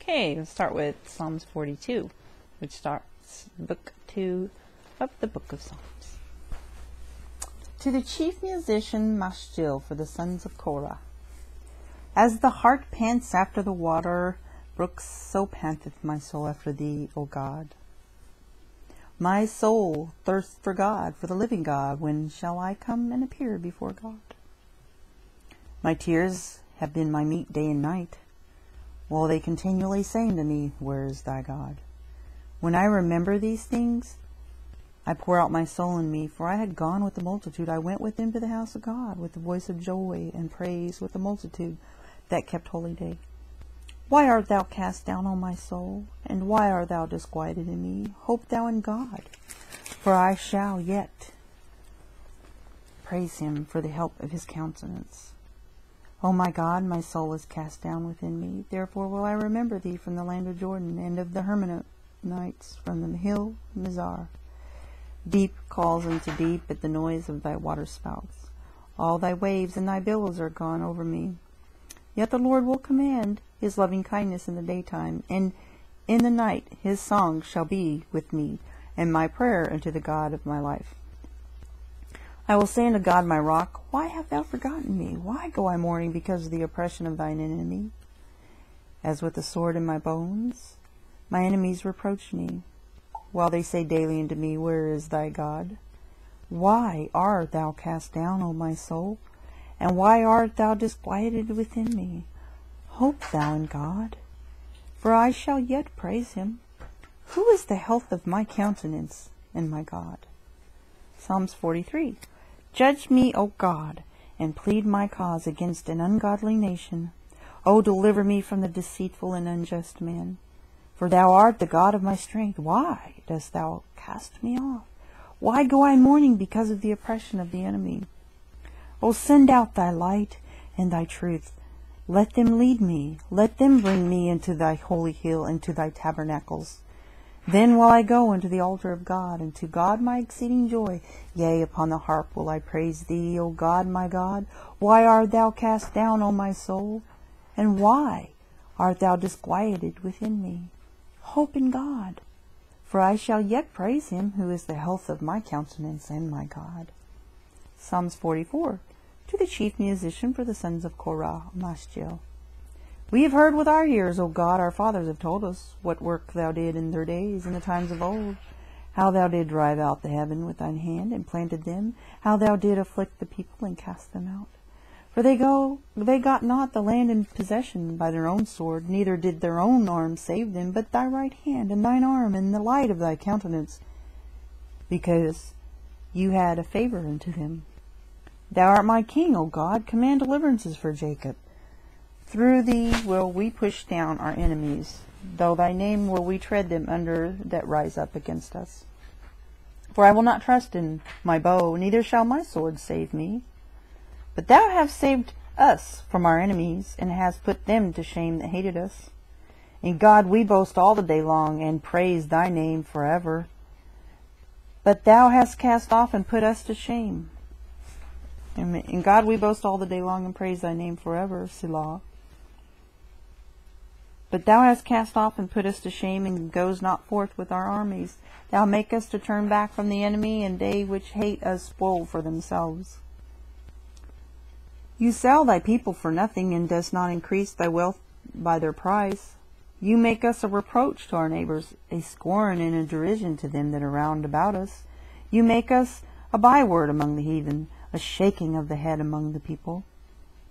Okay, let's start with Psalms 42, which starts book 2 of the Book of Psalms. To the chief musician Maschil for the sons of Korah. As the hart pants after the water brooks, so panteth my soul after thee, O God. My soul thirsts for God, for the living God. When shall I come and appear before God? My tears have been my meat day and night, while they continually say unto me, Where is thy God? When I remember these things, I pour out my soul in me, for I had gone with the multitude. I went with them to the house of God, with the voice of joy and praise, with the multitude that kept holy day. Why art thou cast down, O my soul? And why art thou disquieted in me? Hope thou in God, for I shall yet praise him for the help of his countenance. O my God, my soul is cast down within me. Therefore will I remember thee from the land of Jordan, and of the Hermonites from the hill Mizar. Deep calls unto deep at the noise of thy waterspouts. All thy waves and thy billows are gone over me. Yet the Lord will command his loving kindness in the daytime, and in the night his song shall be with me, and my prayer unto the God of my life. I will say unto God my rock, Why hast thou forgotten me? Why go I mourning because of the oppression of thine enemy? As with the sword in my bones, my enemies reproach me, while they say daily unto me, Where is thy God? Why art thou cast down, O my soul? And why art thou disquieted within me? Hope thou in God, for I shall yet praise him. Who is the health of my countenance and my God? Psalms 43. Judge me, O God, and plead my cause against an ungodly nation. O deliver me from the deceitful and unjust man. For thou art the God of my strength. Why dost thou cast me off? Why go I mourning because of the oppression of the enemy? O send out thy light and thy truth. Let them lead me. Let them bring me into thy holy hill, into thy tabernacles. Then will I go unto the altar of God, and to God my exceeding joy. Yea, upon the harp will I praise thee, O God, my God. Why art thou cast down, O my soul? And why art thou disquieted within me? Hope in God, for I shall yet praise him, who is the health of my countenance and my God. Psalms 44. To the chief musician for the sons of Korah, Maschil. We have heard with our ears, O God, our fathers have told us, what work thou did in their days, in the times of old, how thou did drive out the heaven with thine hand, and planted them, how thou did afflict the people, and cast them out. For they got not the land in possession by their own sword, neither did their own arm save them, but thy right hand, and thine arm, and the light of thy countenance, because you had a favor unto them. Thou art my king, O God, command deliverances for Jacob. Through thee will we push down our enemies, though thy name will we tread them under that rise up against us. For I will not trust in my bow, neither shall my sword save me. But thou hast saved us from our enemies, and hast put them to shame that hated us. In God we boast all the day long, and praise thy name forever. But thou hast cast off and put us to shame. In God we boast all the day long, and praise thy name forever. Selah. But thou hast cast off and put us to shame, and goes not forth with our armies. Thou make us to turn back from the enemy, and they which hate us spoil for themselves. You sell thy people for nothing, and dost not increase thy wealth by their price. You make us a reproach to our neighbors, a scorn and a derision to them that are round about us. You make us a byword among the heathen, a shaking of the head among the people.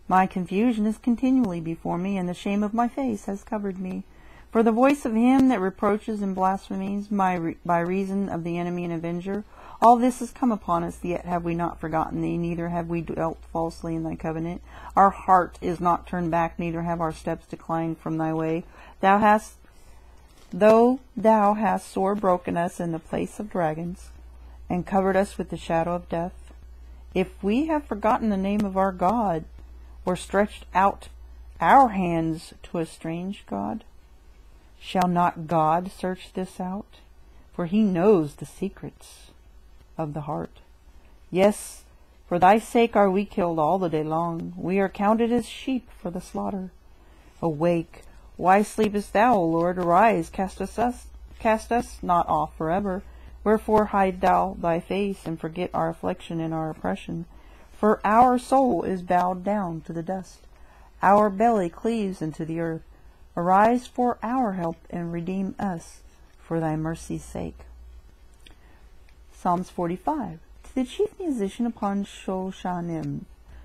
My confusion is continually before me, and the shame of my face has covered me. For the voice of him that reproaches and blasphemes by reason of the enemy and avenger, all this has come upon us, yet have we not forgotten thee, neither have we dealt falsely in thy covenant. Our heart is not turned back, neither have our steps declined from thy way. Though thou hast sore broken us in the place of dragons, and covered us with the shadow of death, if we have forgotten the name of our God, or stretched out our hands to a strange God, shall not God search this out? For he knows the secrets of the heart. Yes, for thy sake are we killed all the day long. We are counted as sheep for the slaughter. Awake, Why sleepest thou, O Lord? Arise, cast us not off forever. Wherefore hide thou thy face, and forget our affliction and our oppression? For our soul is bowed down to the dust. Our belly cleaves into the earth. Arise for our help, and redeem us for thy mercy's sake. Psalms 45. To the chief musician upon Shoshanim,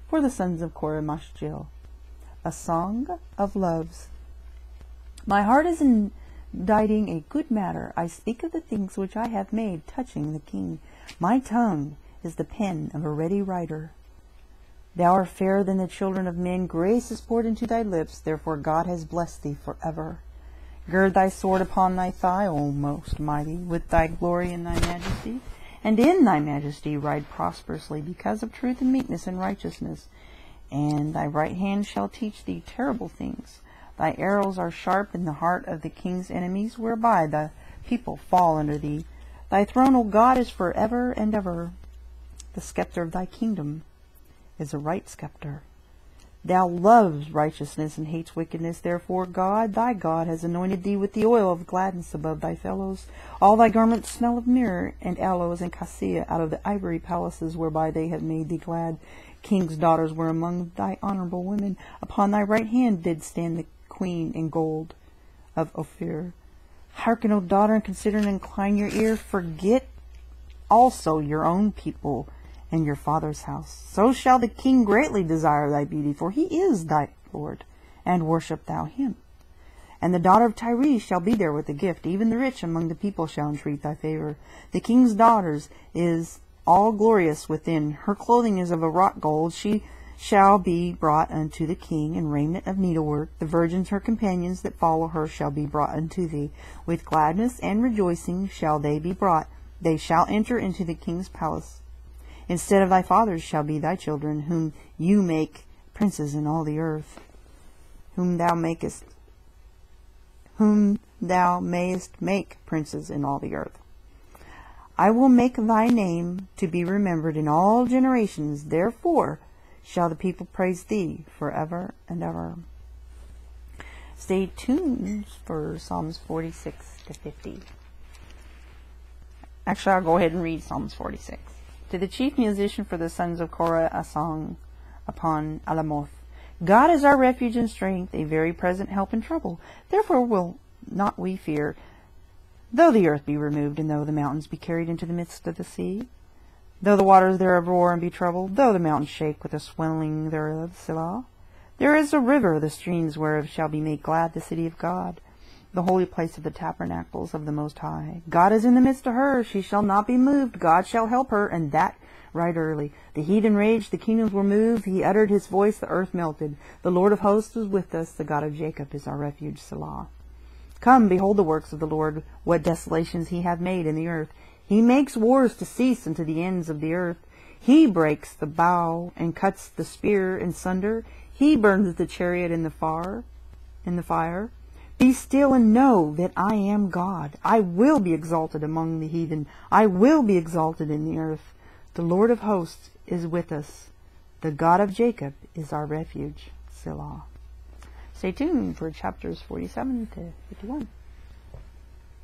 for the sons of Korah Mashjil. A song of loves. My heart is inditing a good matter. I speak of the things which I have made touching the king. My tongue is the pen of a ready writer. Thou art fairer than the children of men. Grace is poured into thy lips. Therefore God has blessed thee forever. Gird thy sword upon thy thigh, O most mighty, with thy glory in thy majesty. And in thy majesty ride prosperously, because of truth and meekness and righteousness. And thy right hand shall teach thee terrible things. Thy arrows are sharp in the heart of the king's enemies, whereby the people fall under thee. Thy throne, O God, is forever and ever. The scepter of thy kingdom is a right scepter. Thou loves righteousness and hates wickedness. Therefore God, thy God, has anointed thee with the oil of gladness above thy fellows. All thy garments smell of myrrh and aloes and cassia out of the ivory palaces whereby they have made thee glad. King's daughters were among thy honorable women. Upon thy right hand did stand the queen in gold of Ophir. Hearken, O daughter, and consider and incline your ear. Forget also your own people and your father's house. So shall the king greatly desire thy beauty, for he is thy Lord, and worship thou him. And the daughter of Tyre shall be there with a gift. Even the rich among the people shall entreat thy favor. The king's daughters is all glorious within. Her clothing is of a wrought gold. She shall be brought unto the king in raiment of needlework. The virgins, her companions that follow her, shall be brought unto thee. With gladness and rejoicing shall they be brought. They shall enter into the king's palace. Instead of thy fathers shall be thy children, whom you make princes in all the earth, whom thou mayest make princes in all the earth. I will make thy name to be remembered in all generations. Therefore shall the people praise thee forever and ever. Stay tuned for Psalms 46 to 50. Actually, I'll go ahead and read Psalms 46. To the chief musician for the sons of Korah, a song upon Alamoth. God is our refuge and strength, a very present help in trouble. Therefore will not we fear, though the earth be removed, and though the mountains be carried into the midst of the sea, though the waters thereof roar and be troubled, though the mountains shake with the swelling thereof. Selah. There is a river, the streams whereof shall be made glad, the city of God, the holy place of the tabernacles of the Most High. God is in the midst of her, she shall not be moved. God shall help her, and that right early. The heathen raged, the kingdoms were moved. He uttered his voice, the earth melted. The Lord of hosts is with us, the God of Jacob is our refuge. Selah. Come, behold the works of the Lord, what desolations he hath made in the earth. He makes wars to cease unto the ends of the earth. He breaks the bow and cuts the spear in sunder. He burns the chariot in the fire. Be still and know that I am God. I will be exalted among the heathen. I will be exalted in the earth. The Lord of hosts is with us. The God of Jacob is our refuge. Selah. Stay tuned for chapters 47 to 51.